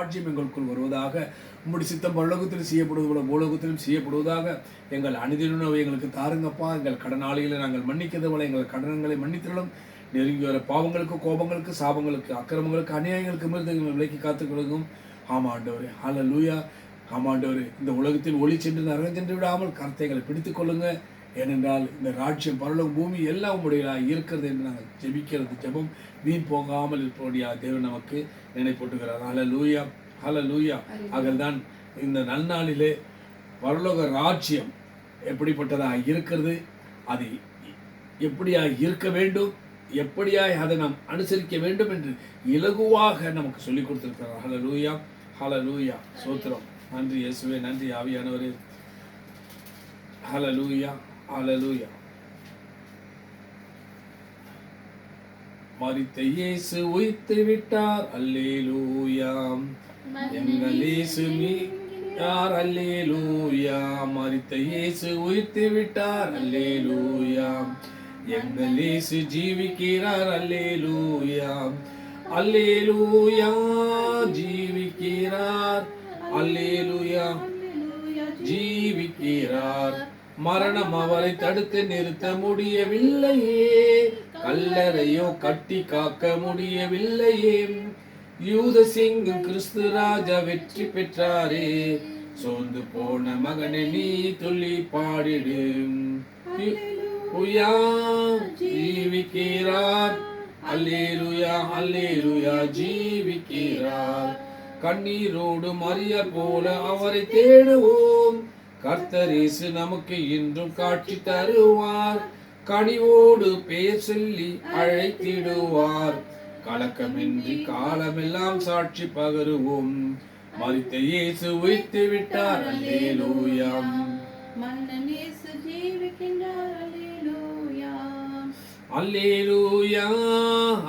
ராஜ்யம் எங்களுக்குள் வருவதாக. உம்முடைய சித்தம் பரலோகத்தில் செய்யப்படுவது போல பூலோகத்திலும் செய்யப்படுவதாக. எங்கள் அனுதின உணவை எங்களுக்கு தாருங்கப்பா. எங்கள் கடனாளிகளை நாங்கள் மன்னிக்கிறது போல எங்கள் கடன்களை மன்னித்திலும். நெருங்கி வர பாவங்களுக்கு, கோபங்களுக்கு, சாபங்களுக்கு, அக்கிரமங்களுக்கு, அநியாயங்களுக்கு மிருந்தங்களை விலக்கி காத்துக்கொள்ளும். ஆமாண்டவரே, ஹல்லேலூயா. ஆமாண்டவரே, இந்த உலகத்தில் ஒளி சென்று நரகம் சென்று விடாமல் கர்த்தைகளை பிடித்துக் கொள்ளுங்க. ஏனென்றால் இந்த ராஜ்யம் பரலோகம் பூமி எல்லாம் உடையதாக இருக்கிறது என்று நாங்கள் ஜெபிக்கிறது ஜெபம் வீண் போகாமல் இருப்போடியா தேவன் நமக்கு நினைப்பூட்டுகிறார். ஹல்லேலூயா, ஹல்லேலூயா. ஆகதான் இந்த நல்நாளிலே பரலோக ராஜ்யம் எப்படிப்பட்டதாக இருக்கிறது, அது எப்படியாக இருக்க வேண்டும், எப்படியாய் அதை நாம் அனுசரிக்க வேண்டும் என்று இலகுவாக நமக்கு சொல்லிக் கொடுத்திருக்கிறார். ஹல்லேலூயா, ஹல்லேலூயா. சோத்திரம். நன்றி இயேசுவே, நன்றி ஆவியானவரே. ஹல்லேலூயா, ஹல்லேலூயா. மரித்த இயேசு உயிர்த்து விட்டார். அல்லேலூயா. எங்கள் இயேசு மீட்டார். அல்லேலூயா. மரித்த இயேசு உயிர்த்து விட்டார். அல்லேலூயா. எங்கள் இயேசு ஜீவிக்கிறார். அல்லேலூயா, அல்லேலூயா. ஜீவிக்கிறார். அல்லேலூயா, ஜீவிக்கிறார். மரணம் அவரை தடுத்து நிறுத்த முடியவில்லையே, கல்லறையோ கட்டி காக்க முடியவில்லையே. யூத சிங்கம் கிறிஸ்து ராஜா வெற்றி பெற்றாரே. சோர்ந்து போன மகனை நீ துள்ளி பாடிடு. ஜீவிக்கிறார். அல்லேலூயா, அல்லேலூயா. ஜீவிக்கிறார். கண்ணீரோடு மரியாள் போல அவரை தேடுவோம். கர்த்தர் இயேசு நமக்கு இன்றும் காட்சி தருவார். கனிவோடு பெயர் சொல்லி அழைத்திடுவார். கலக்கமின்றி காலமெல்லாம் சாட்சி பகருவோம். மரித்த இயேசு உயிர்த்து விட்டார். அல்லேலூயா. மன்னன் இயேசு ஜீவிக்கின்றார். அல்லேலூயா, அல்லேலூயா,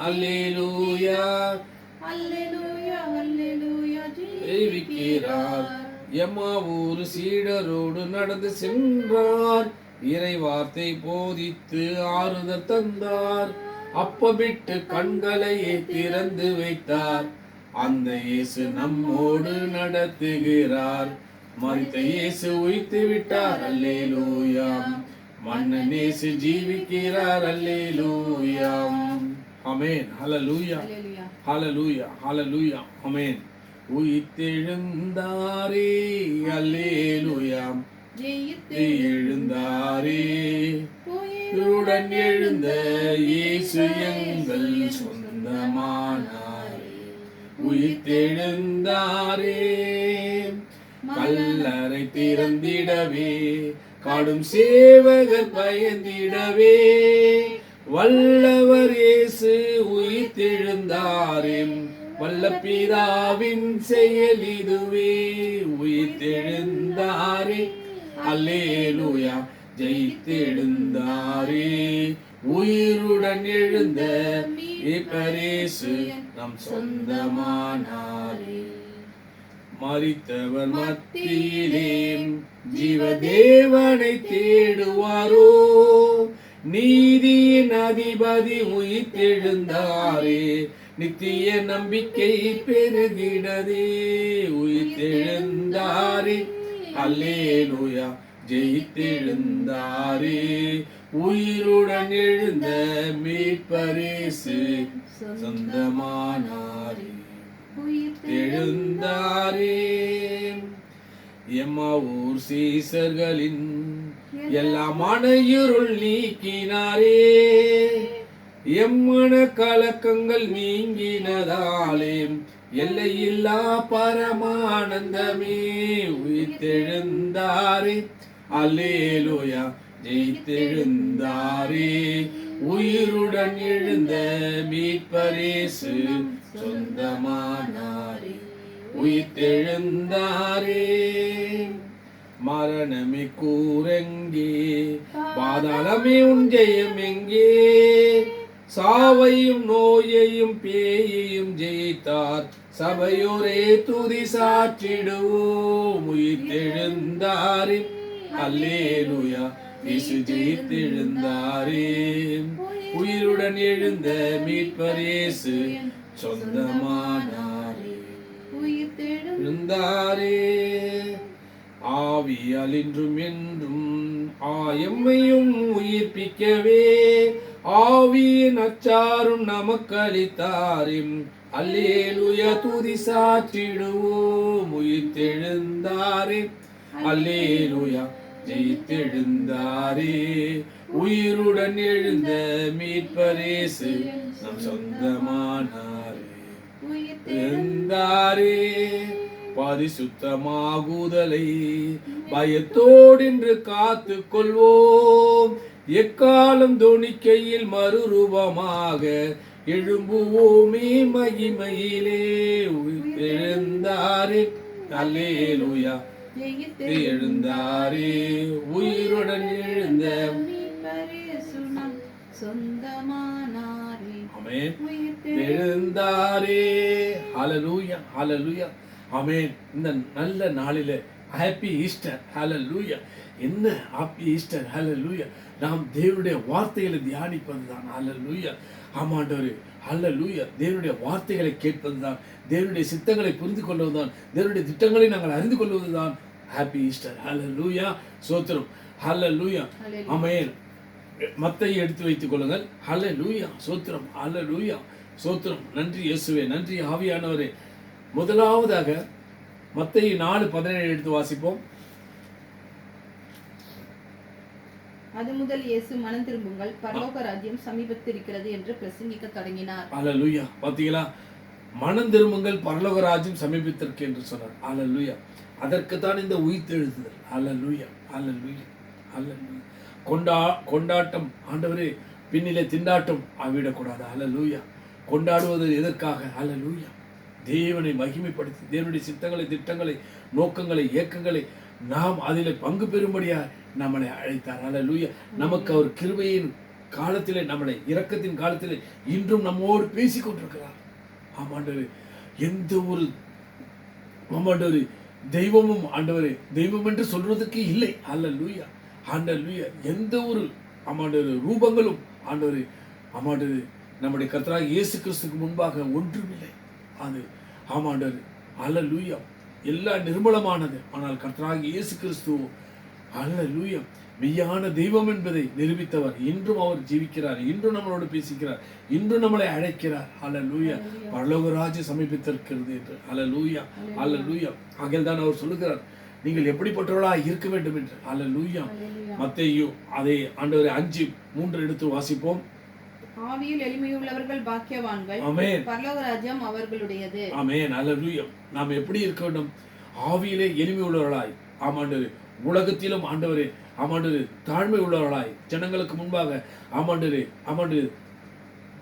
அல்லேலூயா, அல்லேலூயா, அல்லேலூயா. ஜீவிக்கிறார். எம்மாவூர் சீடரோடு நடந்து சென்றார். இறை வார்த்தை போதித்து ஆறுதல் தந்தார். அப்பமிட்டு கண்களை திறந்து வைத்தார். அந்த இயேசு நம்மோடு நடத்துகிறார். மரித்த இயேசு உயிர்த்து விட்டார். அல்லேலூயா. மன்னன் இயேசு ஜீவிக்கிறார். அல்லேலூயா. ஆமென். ஹல்லேலூயா, ஹல்லேலூயா, ஹல்லேலூயா. ஆமென். உயிர்த்தெழுந்தாரே. அல்லேலூயா. எழுந்தாரே. உயிருடன் எழுந்த இயேசு எங்கள் சொந்தமானாரே. உயிர்த்தெழுந்தாரே. கல்லறை திறந்திடவே, காடும் சேவகர் பயந்திடவே, வல்லவர் இயேசு உயிர்த்தெழுந்தாரே. வல்ல பிதாவின் செயல் இதுவே. உயிர்த்தெழுந்தாரே. அல்லேலூயா. ஜெயித்தெழுந்தாரே. உயிருடன் எழுந்த இயேசு நம் சொந்தமானாரே. மரித்தவர் மத்தியிலே ஜீவதேவனை தேடுவாரோ. நீதியின் அதிபதி உயிர்த்தெழுந்தாரே. நித்திய நம்பிக்கை பெருகிடதே. உயிர்த்தெழுந்தாரே. அல்லேலூயா. ஜெயித்தெழுந்தாரே. உயிருடன் எழுந்த மீட்பர் இயேசு சொந்தமானாரே. எழுந்தாரே. எம்மாவூர் சீசர்களின் எல்லா மனையிருள் நீக்கினாரே. எம்மன கலக்கங்கள் நீங்கினதாலே எல்லையில்லா பரமானந்தமே. உயிர்த்தெழுந்தாரே. அல்லேலூயா. ஜெயித்தெழுந்தாரே. உயிருடன் எழுந்த மீட்பர் இயேசு சொந்தமானாரே. உயிர்த்தெழுந்தாரே. மரணமே கூரெங்கே, பாதாளமே உன் ஜெயம் எங்கே. சாவையும் நோயையும் பேயையும் ஜெயித்தார். சபையோரே துதி சாற்றிடுவோம். உயிர்த்தெழுந்தாரே. அல்லேலூயா. இயேசு ஜெயித்தெழுந்தாரே. உயிருடன் எழுந்த மீட்பர் இயேசு சொந்தமானாரே. இருந்தாரே. ஆவியால் இன்றும் என்றும் எம்மையும் உயிர்ப்பிக்கவே ஆவியின் அச்சாரும் நமக்கு அளித்தாரே. அல்லேலூயா துதி சாற்றிடுவோம் உயிர்த்தெழுந்தாரே. அல்லேலூயா ஜெயித்தெழுந்தாரே. உயிருடன் எழுந்த மீட்பரேசு நம் சொந்தமானாரே. எழுந்தாரே. பரிசுத்தமாகுதலை பயத்தோடென்று காத்து கொள்வோம். எக்காலம் தொனிக்கையில் மறுரூபமாக எழும்புவோமே மகிமையிலே. எழுந்தாரே. அல்லேலூயா எழுந்தாரே. உயிருடன் எழுந்த சொந்தமானாரே. ஆமென். எழுந்தாரே. ஹல்லேலூயா ஹல்லேலூயா ஆமென். இந்த நல்ல நாளிலே ஹாப்பி ஈஸ்டர். ஹல்லேலூயா. என்ன ஹாப்பி ஈஸ்டர். ஹல்லேலூயா. நாம் தேவனுடைய வார்த்தைகளை தியானிப்பதுதான். ஹல்லேலூயா. ஆமாண்டவரே. ஹல்லேலூயா. தேவனுடைய வார்த்தைகளை கேட்பதுதான், தேவனுடைய சித்தங்களை புரிந்து கொள்வதுதான், தேவனுடைய திட்டங்களை நாங்கள் அறிந்து கொள்வதுதான் ஹாப்பி ஈஸ்டர். ஹல்லேலூயா. சோத்திரம். ஹல்லேலூயா. ஆமென். மத்தேயு எடுத்து வைத்துக் கொள்ளுங்கள். ஹல்லேலூயா. சோத்திரம். ஹல்லேலூயா. சோத்திரம். நன்றி இயேசுவே. நன்றி ஆவியானவரே. முதலாவதாக மத்தேயு 4:17 எடுத்து வாசிப்போம். அது முதல் இயேசு மனம் திரும்புங்கள், பரலோக ராஜ்யம் சமீபத்திருக்கிறது என்று பிரசங்கிக்க தொடங்கினார். ஹல்லேலூயா. பாத்தீங்களா? மனம் திரும்புங்கள், பரலோக ராஜ்யம் சமீபத்திற்கு என்று சொன்னார். ஹல்லேலூயா. அதற்கு தான் இந்த உயிர்த்தெழுதல். ஹல்லேலூயா. ஹல்லேலூயா. ஹல்லேலூயா. கொண்டாட்டம் ஆண்டவரே, பின்னிலே திண்டாட்டம் ஆகிவிடக்கூடாது. ஹல்லேலூயா. கொண்டாடுவது எதற்காக? ஹல்லேலூயா. தேவனை மகிமைப்படுத்தி தேவனுடைய சித்தங்களை, திட்டங்களை, நோக்கங்களை, இயக்கங்களை நாம் அதில் பங்கு பெறும்படியா நம்மளை அழைத்தார். ஹல்லேலூயா. நமக்கு அவர் கிருபையின் காலத்திலே, நம்மளை இரக்கத்தின் காலத்திலே இன்றும் நம்மோடு பேசிக் கொண்டிருக்கிறார். ஆமாண்டவரே. எந்த ஒரு ஆமாண்டவரே தெய்வமும் ஆண்டவரே தெய்வம் என்று சொல்றதுக்கு இல்லை. ஹல்லேலூயா. ஹல்லேலூயா. எந்த ஒரு ஆமாண்டவரே ரூபங்களும் ஆண்டவரே ஆமாண்டவரே நம்முடைய கர்த்தராகிய இயேசு கிறிஸ்துக்கு முன்பாக ஒன்றுமில்லை. அது ஆமாண்டவரே. ஹல்லேலூயா. எல்லாம் நிர்மலமானது. ஆனால் கர்த்தராகிய இயேசு கிறிஸ்துவோ ஹல்லேலூயா மெய்யான தெய்வம் என்பதை நிரூபித்தவர். இன்றும் அவர் ஜீவிக்கிறார். இன்றும் நம்மளோடு பேசிக்கிறார். இன்றும் நம்மளை அழைக்கிறார். ஹல்லேலூயா. பரலோக ராஜ்யம் சமீபித்திருக்கிறது என்று. ஹல்லேலூயா. ஹல்லேலூயா. ஆகையால் தான் அவர் சொல்லுகிறார், நீங்கள் எப்படிப்பட்டவர்களாக இருக்க வேண்டும் என்று. ஹல்லேலூயா. மத்தேயு அதே ஆண்டவரே 5:3 எடுத்து வாசிப்போம். ஆவியில் எளிமையுள்ளவர்கள் பாக்கியவான்கள், ஆமென். பரலோக ராஜ்யம் அவர்களுடையது. ஆமென். ஹல்லேலூயா. நாம் எப்படி இருக்க வேண்டும்? ஆவியிலே எளிமை உள்ளவர்களாய், ஆமாண்டவரே உலகத்திலும் ஆண்டவரே ஆமாண்டவரே தாழ்மை உள்ளவர்களாய், ஜனங்களுக்கு முன்பாக ஆமாண்டவரே ஆமாண்டவரே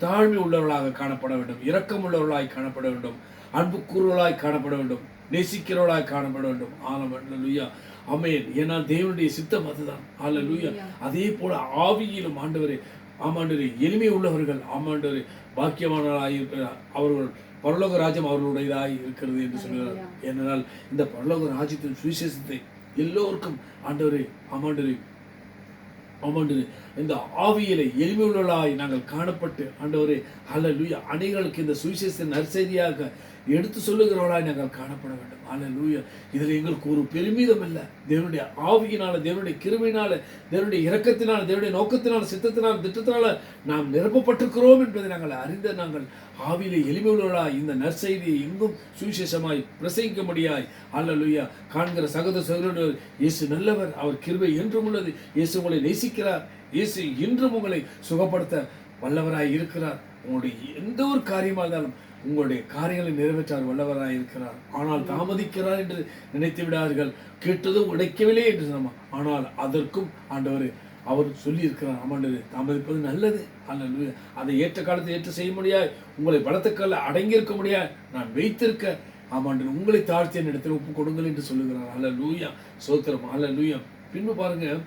தாழ்மை உள்ளவர்களாக காணப்பட வேண்டும், இரக்கம் உள்ளவர்களாய் காணப்பட வேண்டும், அன்பு கூறுவர்களாய் காணப்பட வேண்டும், நேசிக்கிறவர்களாய் காணப்பட வேண்டும். ஹல்லேலூயா. ஆமென். ஏனால் தேவனுடைய சித்தம் அதுதான். ஹல்லேலூயா. அதே போல ஆவியிலும் ஆண்டவரே ஆமாண்டவரே எளிமை உள்ளவர்கள் ஆமாண்டவரே பாக்கியவான்களாய் இருக்கிறார். அவர்கள் பரலோக ராஜ்யம் அவர்களுடையதாய் இருக்கிறது என்று சொல்கிறார். ஏனென்றால் இந்த பரலோக ராஜ்யத்தின் சுவிசேஷத்தை எல்லோருக்கும் ஆண்டவரே ஆமாண்டவரே ஆமாண்டவரே இந்த ஆவியிலே எளிமை உள்ளவர்களாய் நாங்கள் காணப்பட்டு ஆண்டவரே ஹல்லேலூயா அநேகருக்கு இந்த சுவிசேஷத்தின் நற்செய்தியாக எடுத்து சொல்லுகிறவர்களாய் நாங்கள் காணப்பட வேண்டும். ஹல்லேலூயா. இதில் எங்களுக்கு ஒரு பெருமிதம் இல்லை. தேவனுடைய ஆவியினால, தேவனுடைய கிருபையினால, தேவனுடைய இரக்கத்தினால, தேவனுடைய நோக்கத்தினால, சித்தத்தினால, திட்டத்தினால நாம் நிரப்பப்பட்டிருக்கிறோம் என்பதை நாங்கள் அறிந்த நாங்கள் ஆவியிலே எளிமை உள்ளவர்களாய் இந்த நற்செய்தியை எங்கும் சுவிசேஷமாய் பிரசங்கிக்கும்படியாய் ஹல்லேலூயா காண்கிற சகோதர சகோதரர் இயேசு நல்லவர், அவர் கிருபை என்றும் உள்ளது. இயேசு உங்களை நேசிக்கிறார். இயேசு இன்றும் உங்களை சுகப்படுத்த வல்லவராய் இருக்கிறார். உங்களுடைய எந்த ஒரு காரியமாக இருந்தாலும் உங்களுடைய காரியங்களை நிறைவேற்றார் வல்லவராய் இருக்கிறார். ஆனால் தாமதிக்கிறார் என்று நினைத்து விடார்கள். கேட்டதும் உடைக்கவில்லை என்று சொன்னார். ஆனால் அதற்கும் ஆண்டவர் அவர் சொல்லி இருக்கிறார், ஆமாண்டவரே தாமதிப்பது நல்லது. ஹல்லேலூயா. அதை ஏற்ற காலத்தை ஏற்று செய்ய முடியாது, உங்களை பலத்துக்கல்ல அடங்கி இருக்க முடியாது, நான் வைத்திருக்க ஆமாண்டவர் உங்களை தாழ்த்தி என் இடத்துல ஒப்பு கொடுங்கள் என்று சொல்லுகிறார். ஹல்லேலூயா. சோத்திரம். ஹல்லேலூயா. பின்பு பாருங்க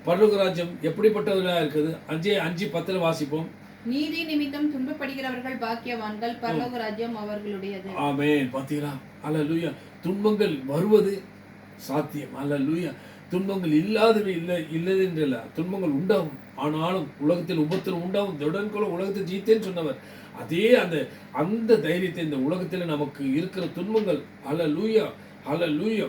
பரலோக ராஜ்யம் எப்படிப்பட்டதா இருக்குது. 5:10 வாசிப்போம். நீதி நிமித்தம் துன்பப்படுகிறவர்கள் பாக்கியவான்கள், பரலோக ராஜ்யம் அவர்களுடையது. ஆமென். பாத்தீங்களா? ஹல்லேலூயா. துன்பங்கள் வருவது சாத்தியம். ஹல்லேலூயா. துன்பங்கள் இல்லாதவை இல்லை என்றல்ல, துன்பங்கள் உண்டாகும். ஆனாலும் உலகத்தில் உபத்திரம் உண்டாகும், தொடர்ந்து உலகத்தை ஜீத்தேன்னு சொன்னவர். அதே அந்த தைரியத்தை இந்த உலகத்தில் நமக்கு இருக்கிற துன்பங்கள் ஹல்லேலூயா ஹல்லேலூயா.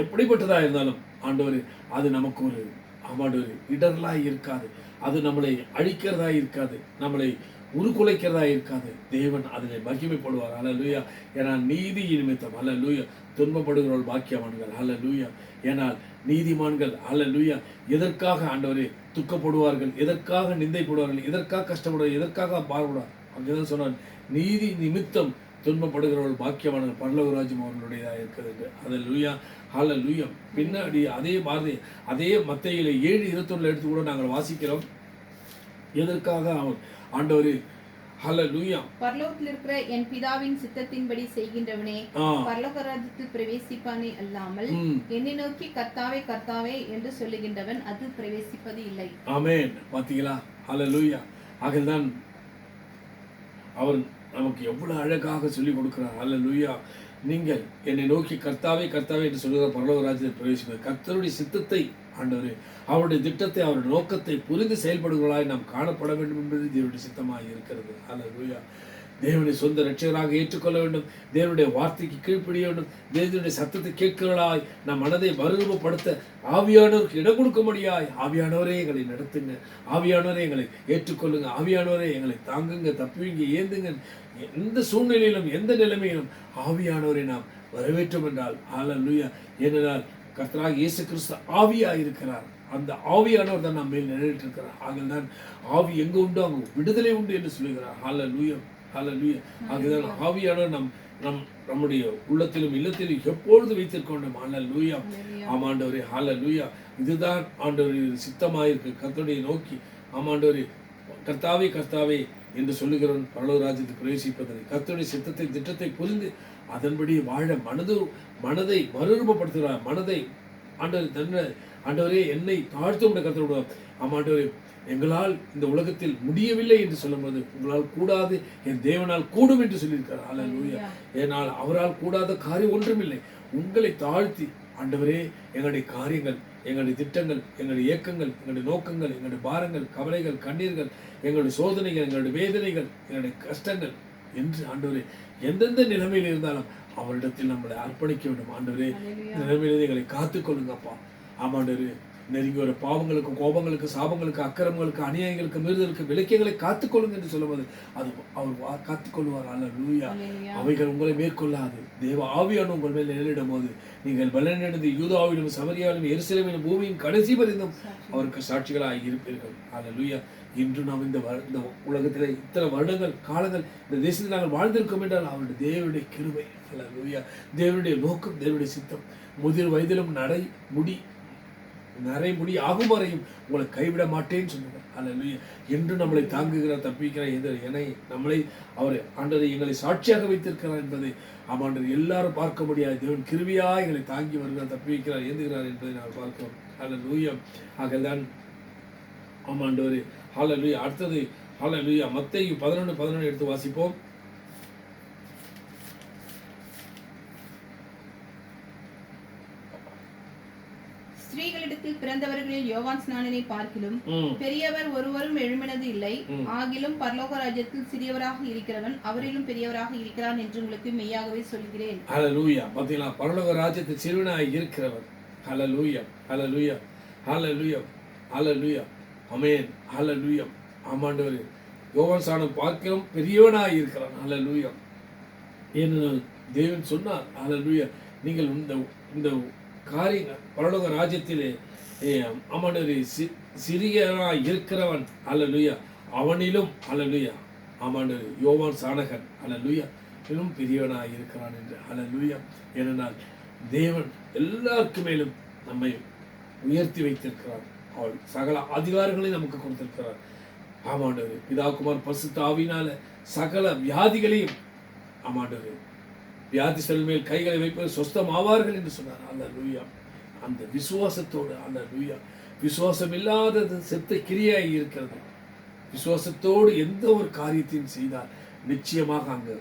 எப்படிப்பட்டதா இருந்தாலும் ஆண்டவரே அது நமக்கு ஒரு ஆமாண்டவரே இடரலாய் இருக்காது. அது நம்மளை அழிக்கிறதா இருக்காது, நம்மளை உருக்குலைக்கிறதா இருக்காது. தேவன் அதில் மகிமைப்படுவார். ஹல்லேலூயா. ஏனால் நீதி நிமித்தம் ஹல்லேலூயா துன்பப்படுகிறவர்கள் பாக்கியவான்கள். ஹல்லேலூயா. ஏனால் நீதிமான்கள் ஹல்லேலூயா எதற்காக ஆண்டவரே துக்கப்படுவார்கள், எதற்காக நிந்தைப்படுவார்கள், எதற்காக கஷ்டப்படுவார்கள், எதற்காக பாடுவார். அங்கேதான் சொன்னார், நீதி நிமித்தம் துன்பப்படுகிறவர்கள் பாக்கியவான்கள், பரலோக ராஜ்யம் அவர்களுடையதாக இருக்கிறது. ஹல்லேலூயா. ஹல்லேலூயா. பின்னாடி அதே பாரதி அதே மத்தேயில 7:21 எடுத்து கூட நாங்கள் வாசிக்கிறோம். எதற்காக அவன் ஆண்டவரே ஹல்லேலூயா பரலோகத்தில் இருக்கிற என் பிதாவின் சித்தத்தின்படி செய்கின்றவனே பரலோக ராஜ்யத்தில் பிரவேசிப்பானே அல்லாமல் என்னை நோக்கி கர்த்தாவே கர்த்தாவே என்று சொல்லுகின்றவன் அது பிரவேசிப்பது இல்லை. ஆமென். பாத்தீங்களா? ஹல்லேலூயா. ஆகதான் அவர் நமக்கு எவ்வளவு அழகாக சொல்லிக் கொடுக்கிறார். ஹல்லேலூயா. நீங்கள் என்னை நோக்கி கர்த்தாவே கர்த்தாவே என்று சொல்லுகிற பரலோக ராஜ்யத்தில் பிரவேசிப்பது கர்த்தருடைய சித்தத்தை ஆண்டவரே அவருடைய திட்டத்தை அவருடைய நோக்கத்தை புரிந்து செயல்படுவர்களாய் நாம் காணப்பட வேண்டும் என்பது தேவனுடைய சித்தமாக இருக்கிறது. ஹல்லேலூயா. தேவனை சொந்த இரட்சகராக ஏற்றுக்கொள்ள வேண்டும், தேவனுடைய வார்த்தைக்கு கீழ்ப்படிய வேண்டும், தேவனுடைய சத்தத்தை கேட்கிறவர்களாய் நம் மனதை மறுரூபப்படுத்த ஆவியானவருக்கு இடம் கொடுக்கும்படியாய் ஆவியானவரே எங்களை நடத்துங்க, ஆவியானவரே எங்களை ஏற்றுக்கொள்ளுங்க, ஆவியானவரே எங்களை தாங்குங்க, தப்புவீங்க, ஏந்துங்க. எந்த சூழ்நிலையிலும் எந்த நிலைமையிலும் ஆவியானவரை நாம் வரவேற்றோம் என்றால் ஹல்லேலூயா. ஏனென்றால் கர்த்தராகிய இயேசு கிறிஸ்து ஆவியாக இருக்கிறார். அந்த ஆவியானவர் தான் நம்ம மேல் நிலையிட்டு இருக்கிறார். ஆகதான் ஆவி எங்க உண்டு அங்கு விடுதலை உண்டு என்று சொல்லுகிறார். ஹல்லேலூயா. ஹல்லேலூயா. ஆகதான் ஆவியானவர் நம்முடைய உள்ளத்திலும் இல்லத்திலும் எப்பொழுது வைத்திருக்கணும். ஹல்லேலூயா. ஆமாண்டவரே. ஹல்லேலூயா. இதுதான் ஆண்டவருடைய சித்தமாயிருக்கு. கர்த்தருடைய நோக்கி ஆமாண்டவரே கர்த்தாவே கர்த்தாவே என்று சொல்லுகிறவன் பரலோக ராஜ்யத்தில் பிரவேசிப்பதை கர்த்தருடைய சித்தத்தை திட்டத்தை புரிந்து அதன்படி வாழ மனதை மறுரூபப்படுத்துகிறார். மனதை ஆண்டவரே என்னை தாழ்த்தும் கர்த்தர். ஆமாண்டவரே எங்களால் இந்த உலகத்தில் முடியவில்லை என்று சொல்லும்போது உங்களால் கூடாது என் தேவனால் கூடும் என்று சொல்லியிருக்கிறார். ஹல்லேலூயா. ஏனால் அவரால் கூடாத காரியம் ஒன்றுமில்லை. உங்களை தாழ்த்தி ஆண்டவரே எங்களுடைய காரியங்கள், எங்களுடைய திட்டங்கள், எங்களுடைய இயக்கங்கள், எங்களுடைய நோக்கங்கள், எங்களுடைய பாரங்கள், கவலைகள், கண்ணீர்கள், எங்களுடைய சோதனைகள், எங்களுடைய வேதனைகள், எங்களுடைய கஷ்டங்கள் என்று ஆண்டவரே எந்தெந்த நிலைமையில் இருந்தாலும் அவரிடத்தில் நம்மளை அர்ப்பணிக்க வேண்டும். ஆண்டவரே நிலைமையிலிருந்து எங்களை காத்துக்கொள்ளுங்கப்பா. ஆமாண்டவரே நெருங்கி வர பாவங்களுக்கு, கோபங்களுக்கு, சாபங்களுக்கு, அக்கிரமங்களுக்கு, அநியாயங்களுக்கு, மீறுதலுக்கு விலக்கியங்களை காத்துக்கொள்ளுங்க என்று சொல்லுவது அது அவர் காத்துக்கொள்வார். ஹல்லேலூயா. அவைகள் உங்களை மேற்கொள்ளாது. தேவ ஆவியான உங்கள் மேல் நிழலிடும் போது நீங்கள் பலனடைந்து யூதாவிலும் சமரியாவிலும் எருசலேமிலும் பூமியின் கடைசி பரிந்தும் அவருக்கு சாட்சிகளாக இருப்பீர்கள். ஹல்லேலூயா. இன்று நாம் இந்த உலகத்தில் இத்தனை வருடங்கள் காலங்கள் இந்த தேசத்தில் நாங்கள் வாழ்ந்திருக்கோம் என்றால் அவருடைய தேவனுடைய கிருபை. ஹல்லேலூயா. தேவனுடைய நோக்கம், தேவனுடைய சித்தம். முதிர் வயதிலும் நரைமுடி ஆகும் வரையும் உங்களை கைவிட மாட்டேன்னு சொன்னாங்க. ஹல்லேலூயா. என்று நம்மளை தாங்குகிறார், தப்பிக்கிறார், நம்மளை அவர் ஆண்டவரை எங்களை சாட்சியாக வைத்திருக்கிறார் என்பதை ஆமாண்டவர் எல்லாரும் பார்க்க முடியாது. தேவன் கிருபையாய் எங்களை தாங்கி வருகிறார், தப்பி வைக்கிறார், ஏந்துகிறார் என்பதை நாம் பார்க்கிறோம். ஹல்லேலூயா. ஆகதான் ஆமாண்டவர். ஹல்லேலூயா. அடுத்தது ஹல்லேலூயா மத்தேயு 11:11 எடுத்து வாசிப்போம். ஸ்திரீகளிடத்தில் பிறந்தவர்களில் யோவான் ஸ்நானனை பார்க்கிலும் பெரியவர் ஒருவரும் எழும்பினது இல்லை. ஆகிலும் பரலோக ராஜ்யத்தில் சிறியவராக இருக்கிறவன் அவரிலும் பெரியவராக இருக்கிறான் என்று உங்களுக்கு மெய்யாகவே சொல்கிறேன். ஹல்லேலூயா. பாத்தீங்களா? பரலோக ராஜ்யத்தில் சிறுவனாய் இருக்கிறவர். ஹல்லேலூயா. ஹல்லேலூயா. ஹல்லேலூயா. ஹல்லேலூயா. ஆமென். ஹல்லேலூயா. ஆமாண்டவரே யோவான் ஸ்நானன் பார்க்கிலும் பெரியவனாய் இருக்கிறான். ஹல்லேலூயா. ஏனென்றால் தேவன் சொன்னார். ஹல்லேலூயா. நீங்கள் இந்த காரியங்கள் பரலோக ராஜ்யத்திலே ஆமாண்டவரே சிறியவனாய் இருக்கிறவன் ஹல்லேலூயா அவனிலும் ஹல்லேலூயா ஆமாண்டவரே யோவான் ஸ்நானகன் ஹல்லேலூயா இன்னும் பெரியவனாய் இருக்கிறான் என்று. ஹல்லேலூயா. ஏனென்றால் தேவன் எல்லாருக்கு மேலும் நம்மை உயர்த்தி வைத்திருக்கிறார். அவள் சகல அதிகாரங்களையும் நமக்கு கொடுத்திருக்கிறார். ஆமாண்டவரே பிதா குமார் பரிசுத்த ஆவியினால சகல வியாதிகளையும் ஆமாண்டவரே வியாதிஸ்தர்கள் மேல் கைகளை வைப்பது சொஸ்தம் ஆவார்கள் என்று சொன்னார். ஹல்லேலூயா. அந்த விசுவாசத்தோடு ஹல்லேலூயா. விசுவாசம் இல்லாதது செத்த கிரியாய் இருக்கிறது. விசுவாசத்தோடு எந்த ஒரு காரியத்தையும் செய்தால் நிச்சயமாக அங்கு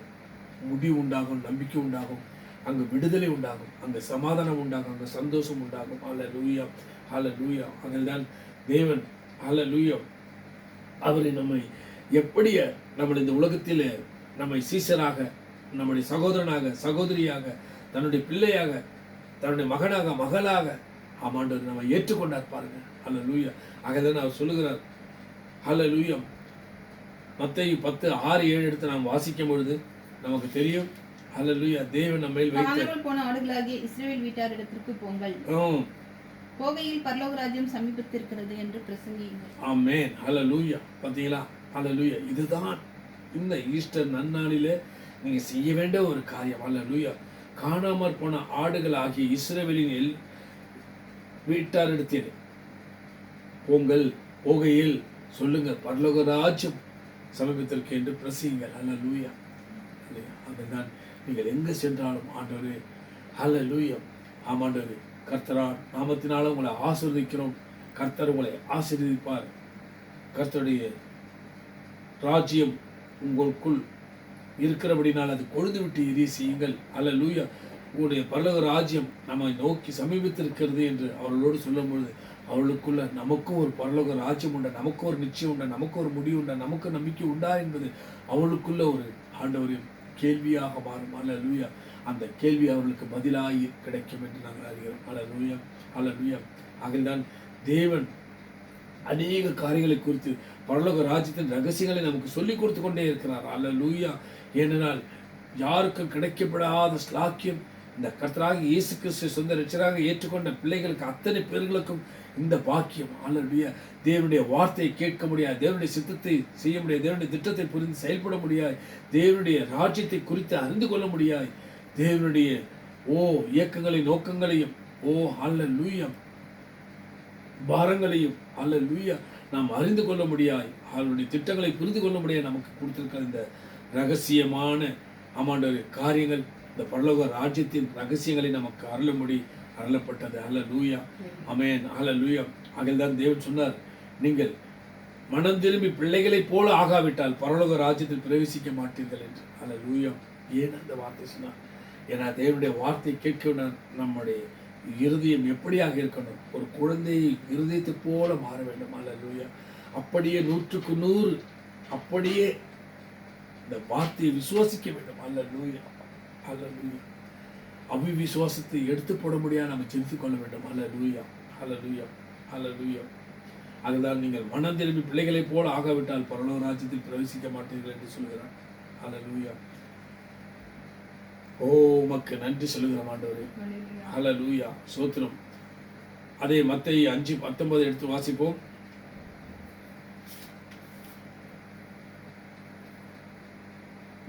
முடிவு உண்டாகும், நம்பிக்கை உண்டாகும், அங்கு விடுதலை உண்டாகும், அங்கு சமாதானம் உண்டாகும், அங்கு சந்தோஷம் உண்டாகும். ஹல்லேலூயா. ஹல்லேலூயா. அங்கல்தான் தேவன் ஹல்லேலூயா அவரை நம்மை எப்படி நம்மளை இந்த உலகத்தில் நம்மை சீசராக, நம்முடைய சகோதரனாக, சகோதரியாக, தன்னுடைய பிள்ளையாக, தன்னுடைய மகனாக, மகளாக ஆமாண்டவர் நம்ம ஏற்றுக்கொண்டார் பாருங்க. ஹல்லேலூயா. ஆகதான் அவர் சொல்லுகிறார், ஹல்லேலூயா, மத்தேயு 10:6-7 எடுத்து நாம் வாசிக்கும் பொழுது நமக்கு தெரியும், ஹல்லேலூயா, தேவன் நம்ம மேல் வைத்த காணாமல் போன ஆடுகளாகிய இஸ்ரவேல் வீட்டாரிடத்திற்கு போங்கள், போகையில் பரலோக ராஜ்யம் சமீபத்திருக்கிறது என்று பிரசங்கியுங்கள். ஆமென். ஹல்லேலூயா. பாத்தீங்களா? ஹல்லேலூயா. இதுதான் இந்த ஈஸ்டர் நன்னாளிலே நீங்க செய்ய வேண்டிய ஒரு காரியம். ஹல்லேலூயா. காணாமற் போன ஆடுகள் ஆகிய இஸ்ரவேலின் வீட்டாரிடத்தில் போங்கள், போகையில் சொல்லுங்க, பரலோக ராஜ்யம் சமீபத்திற்கு என்று பிரசியுங்கள். ஹல்லேலூயா. அதுதான் நீங்கள் எங்கு சென்றாலும் ஆண்டவரே, ஹல்லேலூயா, ஆமாண்டவரே, கர்த்தரால் நாமத்தினால உங்களை ஆசீர்வதிக்கிறோம். கர்த்தர் உங்களை ஆசீர்வதிப்பார். கர்த்தருடைய ராஜ்யம் உங்களுக்குள் இருக்கிறபடினால் அது கொழுந்து விட்டு எரிய செய்யுங்கள். ஹல்லேலூயா. உங்களுடைய பரலோக ராஜ்யம் நம்மை நோக்கி சமீபத்திருக்கிறது என்று அவர்களோடு சொல்லும்பொழுது அவர்களுக்குள்ள நமக்கும் ஒரு பரலோக ராஜ்யம் உண்டா, நமக்கு ஒரு நிச்சயம் உண்டா, நமக்கு ஒரு முடிவு உண்டா, நமக்கு நம்பிக்கை உண்டா என்பது அவர்களுக்குள்ள ஒரு ஆண்டவரின் கேள்வியாக மாறும். ஹல்லேலூயா. அந்த கேள்வி அவர்களுக்கு பதிலாகி கிடைக்கும் என்று நாங்கள் அறிகிறோம். ஹல்லேலூயா. ஹல்லேலூயா. ஆகில்தான் தேவன் அநேக காரியங்களை குறித்து பரலோக ராஜ்யத்தின் ரகசியங்களை நமக்கு சொல்லிக் கொடுத்து கொண்டே இருக்கிறார். ஹல்லேலூயா. ஏனென்றால் யாருக்கும் கிடைக்கப்படாத ஸ்லாக்கியம் இந்த கர்த்தராக இயேசு கிறிஸ்து சொந்த இரட்சகராக ஏற்றுக்கொண்ட பிள்ளைகளுக்கு, அத்தனை பேர்களுக்கும் இந்த பாக்கியம். ஹல்லேலூயா. தேவனுடைய வார்த்தையை கேட்க முடியாது, தேவனுடைய சித்தத்தை செய்ய முடியாது, தேவனுடைய திட்டத்தை புரிந்து செயல்பட முடியாது, தேவனுடைய ராஜ்யத்தை குறித்து அறிந்து கொள்ள முடியாது, தேவனுடைய இயக்கங்களையும் நோக்கங்களையும் ஹல்லேலூயா பாரங்களையும் ஹல்லேலூயா நாம் அறிந்து கொள்ள முடியாது, அவருடைய திட்டங்களை புரிந்து கொள்ள முடியாது. நமக்கு கொடுத்திருக்கிற இந்த ரகசியமான ஆமாண்டவர் காரியங்கள், இந்த பரலோக ராஜ்யத்தின் ரகசியங்களை நமக்கு அருளப்பட்டது. ஹல்லேலூயா. ஆமென். ஹல்லேலூயா. ஆகல்தான் தேவன் சொன்னார், நீங்கள் மனம் திரும்பி பிள்ளைகளைப் போல ஆகாவிட்டால் பரலோக ராஜ்யத்தில் பிரவேசிக்க மாட்டீர்கள் என்று. ஹல்லேலூயா. ஏன் அந்த வார்த்தை சொன்னார்? ஏன்னா தேவனுடைய வார்த்தை கேட்க நம்முடைய இருதயம் எப்படியாக இருக்கணும்? ஒரு குழந்தை இருதயத்தை போல மாற வேண்டும். ஹல்லேலூயா. அப்படியே 100க்கு 100 அப்படியே இந்த வார்த்தையை விசுவாசிக்க வேண்டும். ஹல்லேலூயா. ஹல்லேலூயா. அவிசுவாசத்தை எடுத்து போட முடியாது நம்ம செலுத்திக் கொள்ள வேண்டும். ஹல்லேலூயா. ஹல்லேலூயா. ஹல்லேலூயா. அதுதான் நீங்கள் மனம் திரும்பி பிள்ளைகளைப் போல ஆகாவிட்டால் பரலோக ராஜ்யத்தில் பிரவேசிக்க மாட்டீர்கள் என்று சொல்கிறார். ஹல்லேலூயா. உமக்கு நன்றி சொல்லுகிறோம் ஆண்டவரே. ஹல்லேலூயா. ஸ்தோத்திரம். அதே மத்தேயு 5:19 எடுத்து வாசிப்போம்.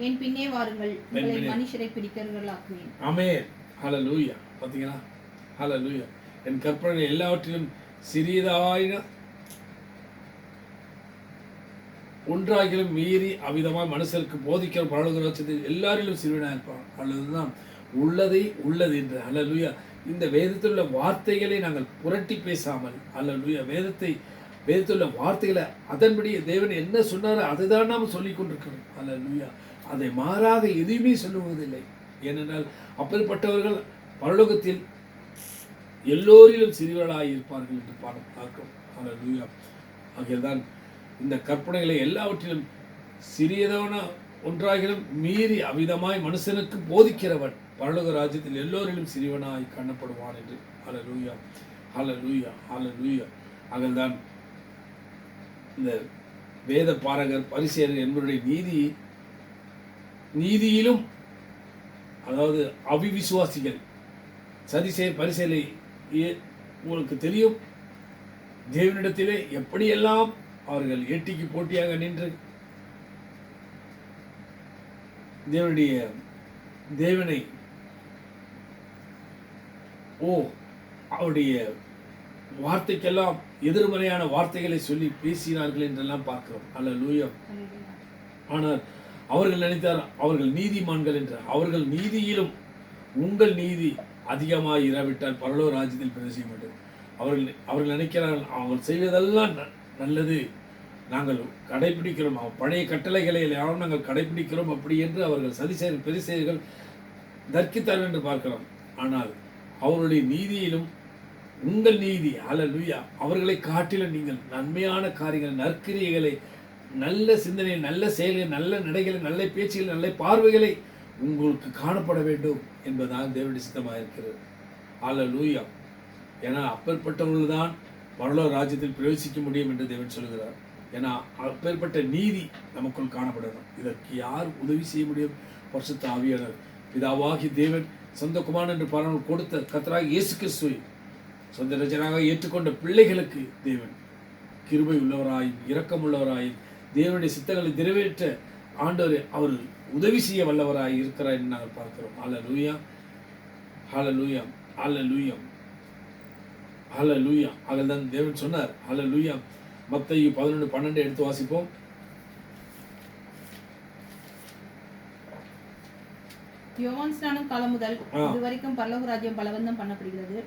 என் பின்னே வாருங்கள், உங்களை மனுஷரை பிடிக்கிறவர்களாக்குவேன். ஆமென். ஹல்லேலூயா. பாத்தீங்களா? ஹல்லேலூயா. என் கற்பனை எல்லாவற்றிலும் சிறியதாயின ஒன்றாகிலும் மீறி அவ்விதமாக மனுஷருக்கு போதிக்கிற பரலோக ராஜ்யத்தில் எல்லாரிலும் சிறுவனாக இருப்பான். அல்லதுதான் உள்ளது என்று. ஹல்லேலூயா. இந்த வேதத்தில் உள்ள வார்த்தைகளை நாங்கள் புரட்டி பேசாமல், ஹல்லேலூயா, வேதத்தில் உள்ள வார்த்தைகளை அதன்படி தேவன் என்ன சொன்னாரோ அதுதான் நாம் சொல்லிக் கொண்டிருக்கிறோம். ஹல்லேலூயா. அதை மாறாக எதுவுமே சொல்லுவதில்லை. ஏனென்றால் அப்படிப்பட்டவர்கள் பரலோகத்தில் எல்லோரிலும் சிறியவர்களாக இருப்பார்கள் என்று பார்க்கிறோம். ஹல்லேலூயா. ஆகியதான் இந்த கற்பனைகளை எல்லாவற்றிலும் சிறியதான ஒன்றாகிலும் மீறி அவ்விதமாய் மனுஷனுக்கு போதிக்கிறவன் பரலோக ராஜ்யத்தில் எல்லோரிலும் சிறியவனாய் காணப்படுவான் என்று. ஹல்லேலூயா. ஹல்லேலூயா. ஹல்லேலூயா. ஆகல்தான் இந்த வேத பாரகர் பரிசேயர் என்பவருடைய நீதியிலும், அதாவது அவிவிசுவாசிகள் சதிசேயர் பரிசேயரை உங்களுக்கு தெரியும், தேவனிடத்திலே எப்படியெல்லாம் அவர்கள் ஏட்டிக்கு போட்டியாக நின்று தேவனை அவருடைய வார்த்தைக்கெல்லாம் எதிர்மறையான வார்த்தைகளை சொல்லி பேசினார்கள் என்றெல்லாம் பார்க்கிறோம். ஹல்லேலூயா. ஆனால் அவர்கள் நினைத்தார் அவர்கள் நீதிமான்கள் என்று. அவர்கள் நீதியிலும் உங்கள் நீதி அதிகமாக இராவிட்டால் பரலோக ராஜ்யத்தில் பிரவேசிக்க மாட்டோம். அவர்கள் நினைக்கிறார்கள் அவங்க செய்வதெல்லாம் நல்லது, நாங்கள் கடைபிடிக்கிறோம், பழைய கட்டளைகளை எல்லாம் நாங்கள் கடைபிடிக்கிறோம் அப்படி என்று அவர்கள் சதிசெயல் பெரிசெயல்கள் தர்க்கித்தார்கள் என்று பார்க்கிறோம். ஆனால் அவருடைய நீதியிலும் உங்கள் நீதி, ஹல்லேலூயா, அவர்களை காட்டிலும் நீங்கள் நன்மையான காரியங்கள், நற்கிரியைகளை, நல்ல சிந்தனை, நல்ல செயல்கள், நல்ல நடைகளை, நல்ல பேச்சுகள், நல்ல பார்வைகளை உங்களுக்கு காணப்பட வேண்டும் என்பதுதான் தேவனுடைய சித்தமாக இருக்கிறது. ஹல்லேலூயா. ஏன்னா அப்பேற்பட்டவர்கள் தான் பரலோக ராஜ்யத்தில் பிரவேசிக்க முடியும் என்று தேவன் சொல்கிறார். ஏன்னா அப்பேற்பட்ட நீதி நமக்குள் காணப்படணும். இதற்கு யார் உதவி செய்ய முடியும்? பரிசுத்த ஆவியானவர். பிதாவாகி தேவன் சொந்த குமாரன் என்று பரலோகம் கொடுத்த கர்த்தராகிய இயேசு கிறிஸ்துவை சொந்த ரட்சகராக ஏற்றுக்கொண்ட பிள்ளைகளுக்கு தேவன் கிருபை உள்ளவராயும் இரக்கம் உள்ளவராயும் தேவனுடைய சித்தங்களை நிறைவேற்ற ஆண்டவர் அவர் உதவி செய்ய வல்லவராய் இருக்கிறார் என்று நாங்கள் பார்க்கிறோம். ஹல்லேலூயா, ஹல்லேலூயா, ஹல்லேலூயா, ஹல்லேலூயா. ஆகதான் தேவன் சொன்னார். ஹல்லேலூயா. மத்தேயு 11:12 எடுத்து வாசிப்போம். யோவான் ஸ்நானம் காலம் முதல் இதுவரைக்கும் பரலோக ராஜ்யம் பலவந்தம் பண்ணப்படுகிறது.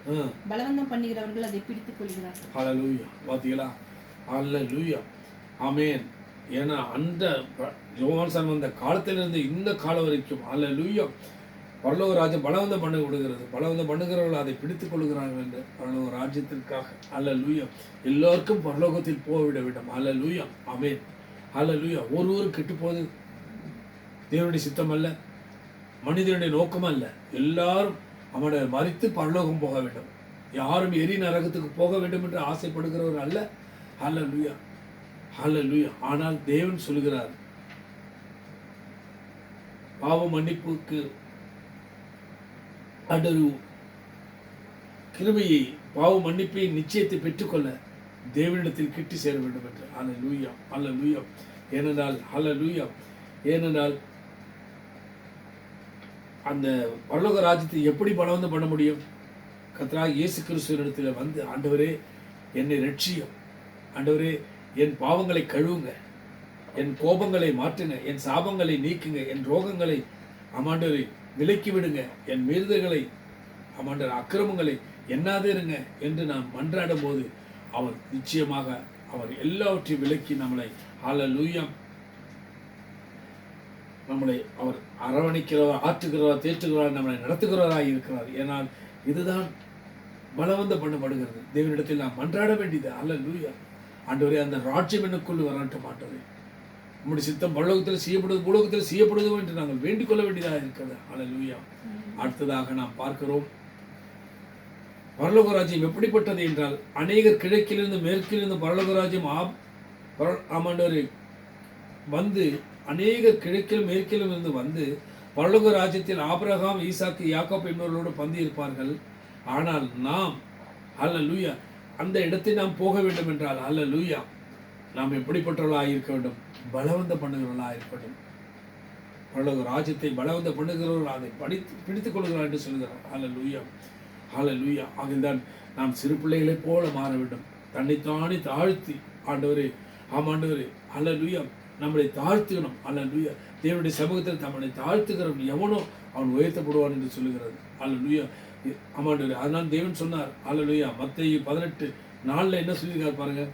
பலவந்தம் பண்ணுகிறவர்கள் அதை பிடித்துக் கொள்கிறார்கள். ஹல்லேலூயா. பாத்தீங்களா? ஹல்லேலூயா. ஆமென். ஏன்னா அந்த யோவான் ஸ்நானம் வந்த காலத்திலிருந்து இந்த காலம் வரைக்கும் ஹல்லேலூயா பரலோக ராஜ்யம் பலவந்தம் பண்ண விடுகிறது. பலவந்தம் பண்ணுகிறவர்கள் அதை பிடித்துக் கொள்கிறார்கள் என்று பரலோக ராஜ்யத்திற்காக. ஹல்லேலூயா. எல்லோருக்கும் பரலோகத்தில் போய்விட வேண்டும். ஹல்லேலூயா. ஆமென். ஹல்லேலூயா. ஒருவரும் கெட்டு போவது தேவனுடைய சித்தம் அல்ல, மனிதனுடைய நோக்கம் அல்ல. எல்லாரும் அவனை மறித்து பரலோகம் போக வேண்டும். யாரும் எரி நரகத்துக்கு போக வேண்டும் என்று ஆசைப்படுகிறவர் அல்ல. ஹல்லேலூயா, ஹல்லேலூயா. ஆனால் தேவன் சொல்கிறார், பாவ மன்னிப்புக்கு அடரு கிருபையை பாவ மன்னிப்பை நிச்சயத்தை பெற்றுக்கொள்ள தேவனிடத்தில் கிட்டி சேர வேண்டும் என்று. ஹல்லேலூயா, ஹல்லேலூயா. ஏனென்றால் ஹல்லேலூயா, ஏனென்றால் அந்த பரலோக ராஜ்யத்தை எப்படி பலவந்தம் பண்ண முடியும்? கர்த்தராகிய இயேசு கிறிஸ்துவினிடத்தில் வந்து, ஆண்டவரே என்னை ரட்சியும், ஆண்டவரே என் பாவங்களை கழுவுங்க, என் கோபங்களை மாற்றுங்க, என் சாபங்களை நீக்குங்க, என் ரோகங்களை ஆமாண்டவரே விலக்கி விடுங்க, என் மீறுதல்களை ஆமாண்டவர் அக்கிரமங்களை எண்ணாதிருங்க என்று நாம் மன்றாடும் போது அவர் நிச்சயமாக அவர் எல்லாவற்றையும் விலக்கி நம்மளை ஹல்லேலூயா நம்மளை அவர் அரவணைக்கிறவர், ஆற்றுகிறவர், தேற்றுகிறவர், நம்மளை நடத்துகிறவராக இருக்கிறார். ஏனால் இதுதான் பலவந்தம் பண்ணப்படுகிறது. தேவனிடத்தில் நாம் மன்றாட வேண்டியது. ஹல்லேலூயா. ஆண்டவரே அந்த ராஜ்யம் எனக்குள் வரட்டும். ஆண்டவரே நம்முடைய சித்தம் பரலோகத்தில் செய்யப்படுவது பூலோகத்தில் செய்யப்படுவதோ என்று நாங்கள் வேண்டிக் கொள்ள வேண்டியதாக இருக்கிறது. ஹல்லேலூயா. அடுத்ததாக நாம் பார்க்கிறோம், பரலோக ராஜ்யம் எப்படிப்பட்டது என்றால், அநேகர் கிழக்கிலிருந்து மேற்கிலிருந்து பரலோக ராஜ்யம் ஆமாண்டவரே வந்து அநேகர் கிழக்கிலும் மேற்கிலும் இருந்து வந்து பரலோக ராஜ்யத்தில் ஆபிரகாம், ஈசாக்கு, யாக்கோபு என்பவர்களோடு பந்தி இருப்பார்கள். ஆனால் நாம் ஹல்லேலூயா அந்த இடத்தை நாம் போக வேண்டும் என்றால் ஹல்லேலூயா நாம் எப்படிப்பட்டவர்களாக இருக்க வேண்டும்? பலவந்த பண்ணுகிறவர்களாக இருக்க வேண்டும். பரலோக ராஜ்யத்தை பலவந்த பண்ணுகிறவர்கள் அதை பிடித்துக் கொள்கிறார் என்று சொல்கிறார். ஹல்லேலூயா, ஹல்லேலூயா. ஆகில்தான் நாம் சிறு பிள்ளைகளைப் போல மாற வேண்டும். தன்னைத்தானே தாழ்த்தி ஆண்டவரே ஆமாண்டவரே ஹல்லேலூயா நம்மளை தாழ்த்துக்கணும். ஹல்லேலூயா. தேவனுடைய சமூகத்தில் நம்மளை தாழ்த்துகிறவன் எவனோ அவன் உயர்த்தப்படுவான் என்று சொல்லுகிறது. ஹல்லேலூயா. ஆமாண்டவரே. அதனால் தேவன் சொன்னார். ஹல்லேலூயா. மத்தேயு 18:4 என்ன சொல்லியிருக்கார் பாருங்க.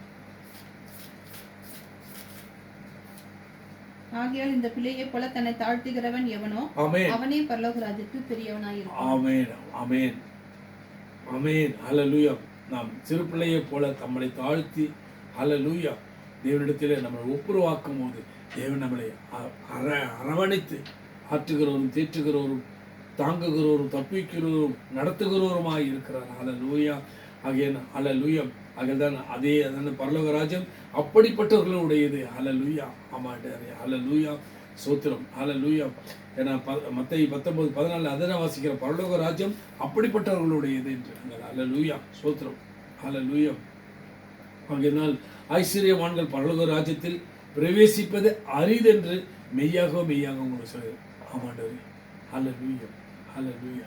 ஆகையால் இந்த பிள்ளையை போல தன்னை தாழ்த்துகிறவன் எவனோ அவனே பரலோக ராஜ்யத்தில் பெரியவனாயிருப்பான். ஆமென், ஆமென், ஆமென். ஹல்லேலூயா. நாம் சிறு பிள்ளையை போல நம்மளை தாழ்த்தி ஹல்லேலூயா தேவனிடத்தில் நம்மளை ஒப்புரவாக்கும் போது தேவன் நம்மளை அரவணைத்து ஆற்றுகிறவரும், தேற்றுகிறவரும், தாங்குகிறவரும், தப்பிக்கிறவரும், நடத்துகிறவருமாய் இருக்கிறார். ஹல்லேலூயா. ஆகிய ஹல்லேலூயா. ஆகதான் அதே அந்த பரலோக ராஜ்யம் அப்படிப்பட்டவர்களுடையது. ஹல்லேலூயா. ஆமாண்டே. ஹல்லேலூயா. சோத்திரம். ஹல்லேலூயா. ஏன்னா மத்தேயு 19:14 அதனை வாசிக்கிற பரலோக ராஜ்யம் அப்படிப்பட்டவர்களுடையது என்று. ஹல்லேலூயா. சோத்திரம். ஹல்லேலூயா. ஆகையினால் ஐஸ்வர்யவான்கள் பரலோக ராஜ்யத்தில் பிரவேசிப்பது அரிதென்று மெய்யாக உங்களுக்கு சொல்கிறேன். ஆமாண்டவரே. ஹல்லேலூயா, ஹல்லேலூயா.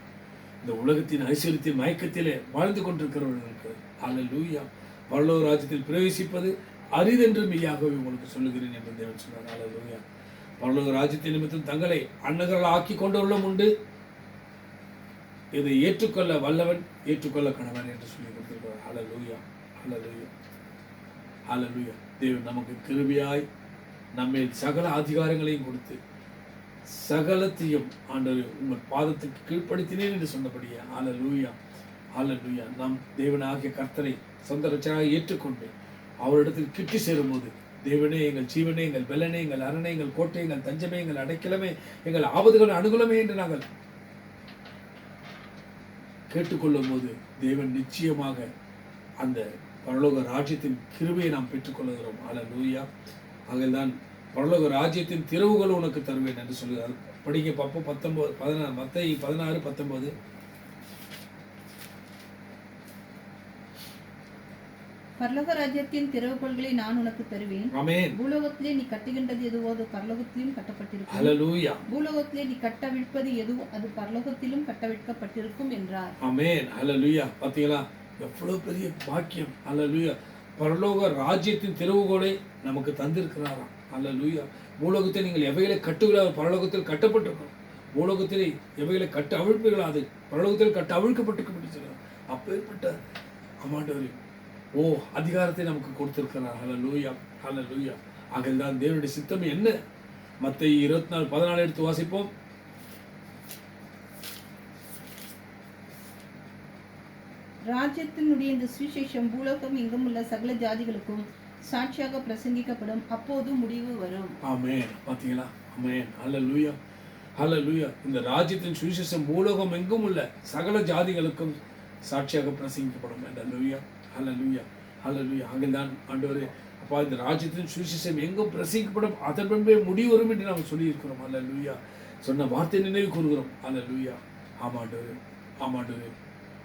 இந்த உலகத்தின் ஐஸ்வர்யத்தின் மயக்கத்திலே வாழ்ந்து கொண்டிருக்கிறவர்களுக்கு ஹல்லேலூயா பரலோக ராஜ்யத்தில் பிரவேசிப்பது அரிதென்று மெய்யாகவே உங்களுக்கு சொல்லுகிறேன் என்று தேவன் சொன்னார். ஹல்லேலூயா. பரலோக ராஜ்யத்தின் நிமித்தம் தங்களை அன்னகர்கள் ஆக்கி கொண்டவர்களும் உண்டு. இதை ஏற்றுக்கொள்ள வல்லவன் ஏற்றுக்கொள்ள கணவன் என்று சொல்லி கொடுத்திருக்கிறார். ஹல்லேலூயா, ஹல்லேலூயா, ஹல்லேலூயா. தேவன் நமக்கு கிருபையாய் நம்மேல் சகல அதிகாரங்களையும் கொடுத்து சகலத்தையும் ஆண்டவர் உங்கள் பாதத்துக்கு கீழ்ப்படுத்தினேன் என்று சொன்னபடியே ஹல்லேலூயா, ஹல்லேலூயா. நாம் தேவனாகிய கர்த்தரை சொந்த ரட்சகராக ஏற்றுக்கொண்டு அவரிடத்தில் கிட்டி சேரும்போது தேவனே, எங்கள் ஜீவனே, எங்கள் பெலனே, எங்கள் அரணை, எங்கள் கோட்டை, எங்கள் தஞ்சமே, எங்கள் அடைக்கலமே, எங்கள் ஆபத்துகள் அனுகூலமே என்று நாங்கள் கேட்டுக்கொள்ளும் போது தேவன் நிச்சயமாக அந்த பரலோக ராஜ்யத்தின் கிருபையை நாம் பெற்றுக்கொள்கிறோம். அல்லேலூயா. ஆகையால்தான் பரலோக ராஜ்யத்தின் திறவுகள் உனக்கு தருவேன் என்று சொல்லுகிறார். படிக்க பார்ப்போம். 19 மத்தேயு 16:19. பரலோக ராஜ்யத்தின் திறவுகோல்களை நான் உனக்கு தருவேன். ஆமென். பூலோகத்திலே நீ கட்டுகின்றது எதுவோ அது பரலோகத்திலும் கட்டப்பட்டிருக்கும். ஹல்லேலூயா. பூலோகத்திலே நீ கட்டவிழ்ப்பது எதுவோ அது பரலோகத்திலும் கட்டவிழ்க்கப்பட்டிருக்கும் என்றார். ஆமென். ஹல்லேலூயா. பாத்தீங்களா எவ்வளவு பெரிய பாக்கியம். ஹல்லேலூயா. பரலோக ராஜ்யத்தின் திறவுகோலை நமக்கு தந்திருக்கிறாராம். ஹல்லேலூயா. பூலோகத்தை நீங்கள் எவைகளை கட்டுகிறார் பரலோகத்தில் கட்டப்பட்டிருக்கும். பூலோகத்திலே எவைகளை கட்ட அவிழ்ப்புகளா அது பரலோகத்தில் கட்ட அவிழ்க்கப்பட்டிருக்கும். அப்பேற்பட்ட ஆமாண்டவரே அதிகாரத்தை நமக்கு கொடுத்திருக்கிறார். ஹல்லேலூயா. ஹல்லேலூயா. ஆகையால்தான் தேவனுடைய சித்தம் என்ன? மத்தேயு 24:14 எடுத்து வாசிப்போம். ராஜ்யத்தினுடைய இந்த சுவிசேஷம் பூலோகம் எங்கும் உள்ள சகல ஜாதிகளுக்கும் சாட்சியாக பிரசங்கிக்கப்படும். அப்போது முடிவு வரும். ஆமென். பாத்தீங்களா? ஆமென். ஹல்லேலூயா. ஹல்லேலூயா. இந்த ராஜ்யத்தின் சுவிசேஷம் பூலோகம் எங்கும் உள்ள சகல ஜாதிகளுக்கும் சாட்சியாக பிரசங்கிக்கப்படும். ஹல்லேலூயா. ஹல்லேலூயா. ஹல்லேலூயா. ஆகையால்தான் ஆண்டவரே அப்பா இந்த ராஜ்யத்தின் சுவிசேஷம் எங்கும் பிரசங்கிக்கப்படும், அதன் பின்பே முடிவு வரும் என்று நாம் சொல்லி இருக்கிறோம். ஹல்லேலூயா. சொன்ன வார்த்தை நினைவு கூறுகிறோம். ஹல்லேலூயா. ஆமாண்டவரே, ஆமாண்டவரே,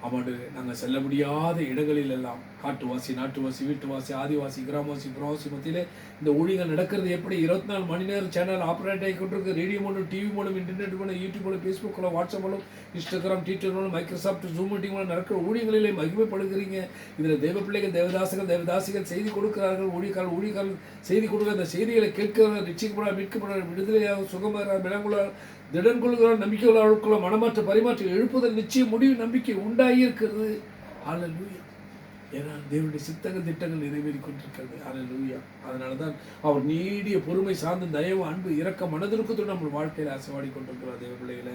ஆமாண்டவரே. நாங்கள் செல்ல முடியாத இடங்களில் எல்லாம் காட்டுவாசி, நாட்டுவாசி, வீட்டுவாசி, ஆதிவாசி, கிராமவாசி, புறவாசி மத்தியிலே இந்த ஊழியர்கள் நடக்கிறது எப்படி? 24 மணி நேரம் சேனல் ஆப்ரேட் ஆகி கொண்டிருக்கு. ரேடியோ மூலம், டிவி மூலம், இன்டர்நெட் மூலம், யூடியூப் மூலம், ஃபேஸ்புக் மூலம், வாட்ஸ்அப் மூலம், இன்ஸ்டாகிராம், ட்விட்டர் மூலம், மைக்ரோசாஃப்ட், ஜூம் மீட்டிங் மூலம் நடக்கிற ஊழியங்களிலே மகிமைப்படுகிறீங்க. இதில் தேவ பிள்ளைகள், தேவதாசிகள் செய்தி கொடுக்கிறார்கள். ஊழியக்காரர்கள் செய்தி கொடுக்குற அந்த செய்திகளை கேட்கிறார், ரட்சிக்கப்படுறார், மீட்கப்படுறார், விடுதலையாக, சுகமாகிறார், விளங்குகிறார், திடன் கொள்கிறார், நம்பிக்கையுள்ள மனமாற்ற பரிமாற்றம் எழுப்புதல் நிச்சயம் முடிவு நம்பிக்கை உண்டாகி இருக்கிறது. ஹல்லேலூயா. ஏன்னா தேவனுடைய சித்தங்கள் திட்டங்கள் நிறைவேறி கொண்டிருக்கிறது. ஹல்லேலூயா. அதனால தான் அவர் நீடிய பொறுமை சார்ந்த தயவு, அன்பு, இரக்க, மனதிற்கத்தோடு நம்ம வாழ்க்கையில் ஆசைவாடி கொண்டிருக்கிறார் தேவ பிள்ளைகளை.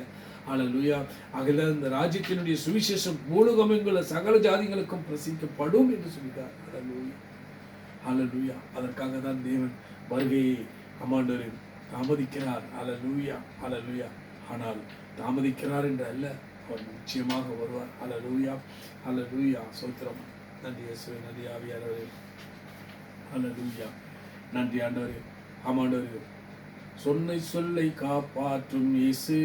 ஹல்லேலூயா. ஆகல இந்த ராஜ்யத்தினுடைய சுவிசேஷம் பூலோகமெங்குள்ள சகல ஜாதிகளுக்கும் பிரசிக்கப்படும் என்று சொல்கிறார். ஹல்லேலூயா. ஹல்லேலூயா. அதற்காக தான் தேவன் வருகையை ஆமாண்டவரே தாமதிக்கிறார். ஹல்லேலூயா. ஹல்லேலூயா. ஆனால் தாமதிக்கிறார் என்று அல்ல, அவர் நிச்சயமாக வருவார். ஹல்லேலூயா. ஹல்லேலூயா. ஸ்தோத்திரம். நன்றி இயேசுவே, நன்றி ஆவியானவரே. ஹல்லேலூயா. நன்றி ஆண்டவரே. ஆமாண்டவரே. சொன்னை சொல்லை காப்பாற்றும் இயேசு,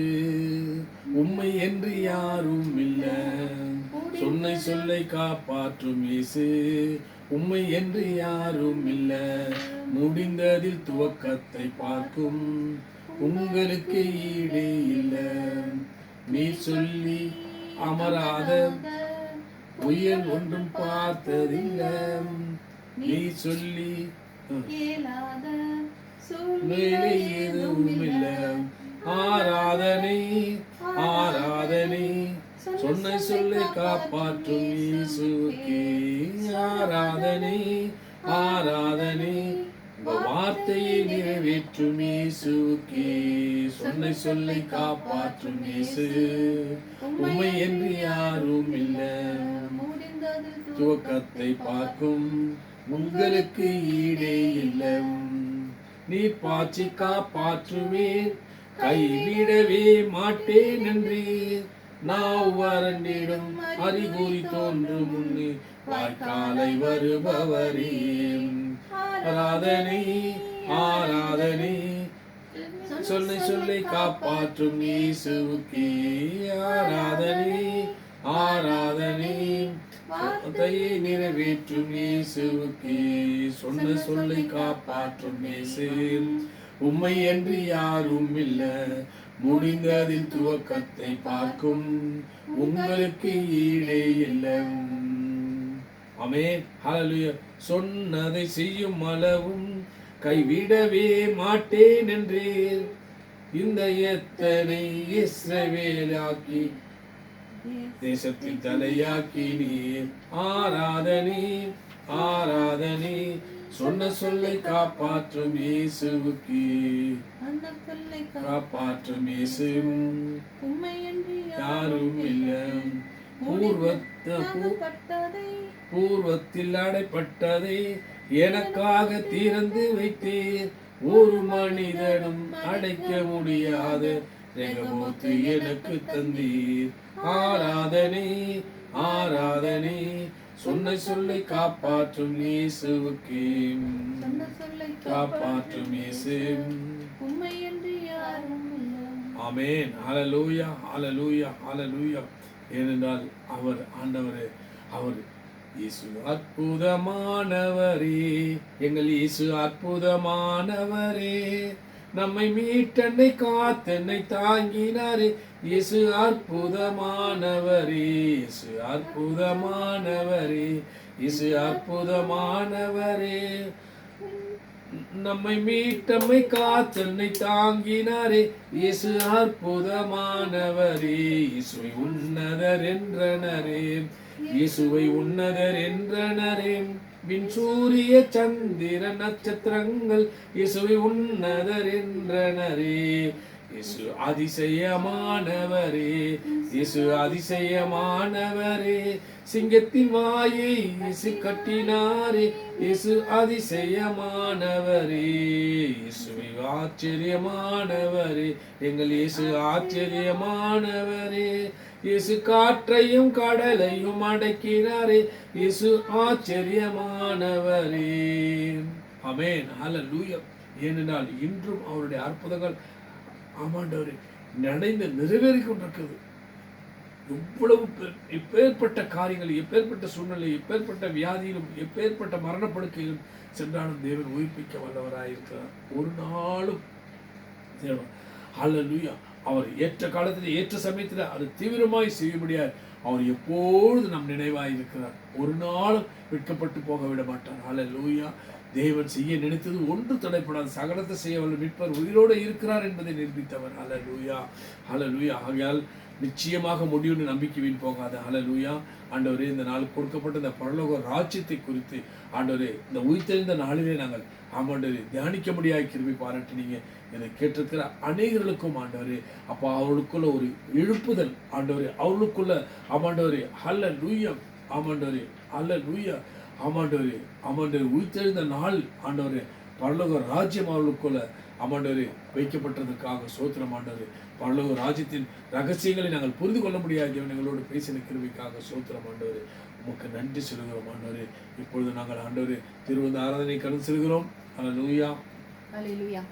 உம்மை என்று யாரும் இல்லை. சொன்னை சொல்லை காப்பாற்றும் இயேசு, உம்மை என்று யாரும் இல்லை. முடிந்ததில் துவக்கத்தை பார்க்கும் உங்களுக்கு ஈடே இல்லை. நீ சொல்லி அமராத புயல் ஒன்றும் பார்த்ததில்லை. நீ சொல்லி வேலை எதுவும் இல்லை. ஆராதனை, ஆராதனை, சொன்னை சொல்லை காப்பாற்றும் இயேசுவுக்கே ஆராதனை, ஆராதனை, வார்த்தையை நிறைவேற்றும் இயேசுவுக்கே. சொன்னை சொல்லை காப்பாற்றும் இயேசு, உம்மை என்று யாரும் இல்லை. துவக்கத்தை பார்க்கும் உங்களுக்கு ஈடே இல்லை. நீர் பாய்ச்சி காப்பாற்றுவேன், கைவிடவே மாட்டேன் என்றீர். நான் வறண்டிடும் அறிகுறி தோன்றும் முன்னே வாய்க்காலை வருபவரே. ஆராதனை, ஆராதனை, சொல்லை சொல்லை காப்பாற்றும் இயேசுவுக்கே ஆராதனை, ஆராதனை, வார்த்தையை நிறைவேற்றும் இயேசுவுக்கே. சொன்ன சொல்லை காப்பாற்றும் இயேசு, உம்மை என்று யாரும் இல்லை. முடிந்ததில் துவக்கத்தை பார்க்கும் உங்களுக்கு ஈடே இல்லை. ஆமென். ஹல்லேலூயா. சொன்னதை செய்யும் அளவும் கைவிடவே மாட்டேன் என்றீர். இந்த எத்தனை இஸ்ரவேலாக்கி தேசத்தின் தலையாக்கி நீர். ஆராதனை, ஆராதனை, சொன்ன சொல்லை காப்பாற்றும் இயேசுவுக்கு. காப்பாற்றும் இயேசு, யாரும் இல்லை. பூர்வத்தில் அடைப்பட்டதை எனக்காக திறந்து வைத்தீர். ஒரு மனிதனும் அடைக்க முடியாத ரெகபோத்து எனக்கு தந்தீர். ஆராதனை ஆராதனை சொன்ன சொல்லை காப்பாற்றும் இயேசுவுக்கே, காப்பாற்றும் இயேசு. ஆமென். ஹல்லேலூயா ஹல்லேலூயா ஹல்லேலூயா. ஏனென்றால் அவர் ஆண்டவரே, அவர் இயேசு அற்புதமானவரே, எங்கள் இயேசு அற்புதமானவரே. நம்மை மீட்டென்னை காத்தென்னை தாங்கினாரே, இயேசு அற்புதமானவரே, இயேசு அற்புதமானவரே, இயேசு அற்புதமானவரே. நம்மை மீட்டம்மை காத்தென்னை தாங்கினாரே, இயேசு அற்புதமானவரே. இயேசுவை உன்னதர் என்றனரே, இயேசுவை உன்னதர் என்றனரே. விண் சூரிய சந்திர நட்சத்திரங்கள் இயேசுவை உன்னதர் என்றனரே. இயேசு அதிசயமானவரே, இயேசு அதிசயமானவரே. சிங்கத்தின் வாயை இயேசு கட்டினாரே, இயேசு அதிசயமானவரே. இயேசுவை ஆச்சரியமானவரே, எங்கள் இயேசு ஆச்சரியமானவரே. இயேசு காற்றையும் கடலையும் அடக்கினாரே, இயேசு ஆச்சரியமானவரே. ஆமென். ஹல்லேலூயா. ஏனென்றால் இன்றும் அவருடைய அற்புதங்கள் ஆமாண்டவரே நடந்து நிறைவேறிக் கொண்டிருக்கிறது. எவ்வளவு எப்பேற்பட்ட காரியங்கள், எப்பேற்பட்ட சூழ்நிலை, எப்பேற்பட்ட வியாதியிலும், எப்பேற்பட்ட மரணப்படுக்கையிலும் சென்றாலும் தேவன் உயிர்ப்பிக்க வல்லவராயிருக்கிறார். ஒரு நாளும் தேவன் ஹல்லேலூயா அவர் ஏற்ற காலத்தில் ஏற்ற சமயத்தில் அது தீவிரமாய் செய்யும்படியார் அவர் எப்பொழுது நம் நினைவாய் இருக்கிறார். ஒரு நாளும் விற்கப்பட்டு போக விட மாட்டார். ஹல்லேலூயா. தேவன் செய்ய நினைத்தது ஒன்று தடைப்படாது. சகலத்தை செய்ய வல்ல மீட்பர் உயிரோடு இருக்கிறார் என்பதை நிரூபித்தவர். ஹல்லேலூயா ஹல்லேலூயா. ஆகையால் நிச்சயமாக முடிவுன்னு நம்பிக்கை வீண் போகாது. ஹல்லேலூயா. ஆண்டவரே, இந்த நாள் கொடுக்கப்பட்ட இந்த பரலோக ராஜ்யத்தை குறித்து ஆண்டவரே இந்த உயிர்த்தெழுந்த நாளிலே நாங்கள் ஆமாண்டவரே தியானிக்க முடியாத கிருபை பாராட்டினீங்க. இதை கேட்டிருக்கிற அநேகர்களுக்கும் ஆண்டவரே அப்போ அவர்களுக்குள்ள ஒரு எழுப்புதல் ஆண்டவரே, அவர்களுக்குள்ள ஆமாண்டவரே ஹல்லேலூயா ஆமாண்டவரே ஹல்லேலூயா ஆமாண்டவரே ஆமாண்டவரே உயிர்த்தெழுந்த நாள் ஆண்டவரே பரலோக ராஜ்யம் அவர்களுக்குள்ள ஆமாண்டவரே வைக்கப்பட்டதற்காக சோத்திரம் ஆண்டவரே. பரலோக ராஜ்யத்தின் ரகசியங்களை நாங்கள் புரிந்து கொள்ள முடியாது. எங்களோடு பேசின கிருபைக்காக சோத்திரம் ஆண்டவரே. உமக்கு நன்றி சொல்கிறோம் ஆண்டவரே. இப்பொழுது நாங்கள் ஆண்டவரே திருவந்த ஆராதனை கடந்து செல்கிறோம். ஹல்லேலூயா ஹல்லேலூயா.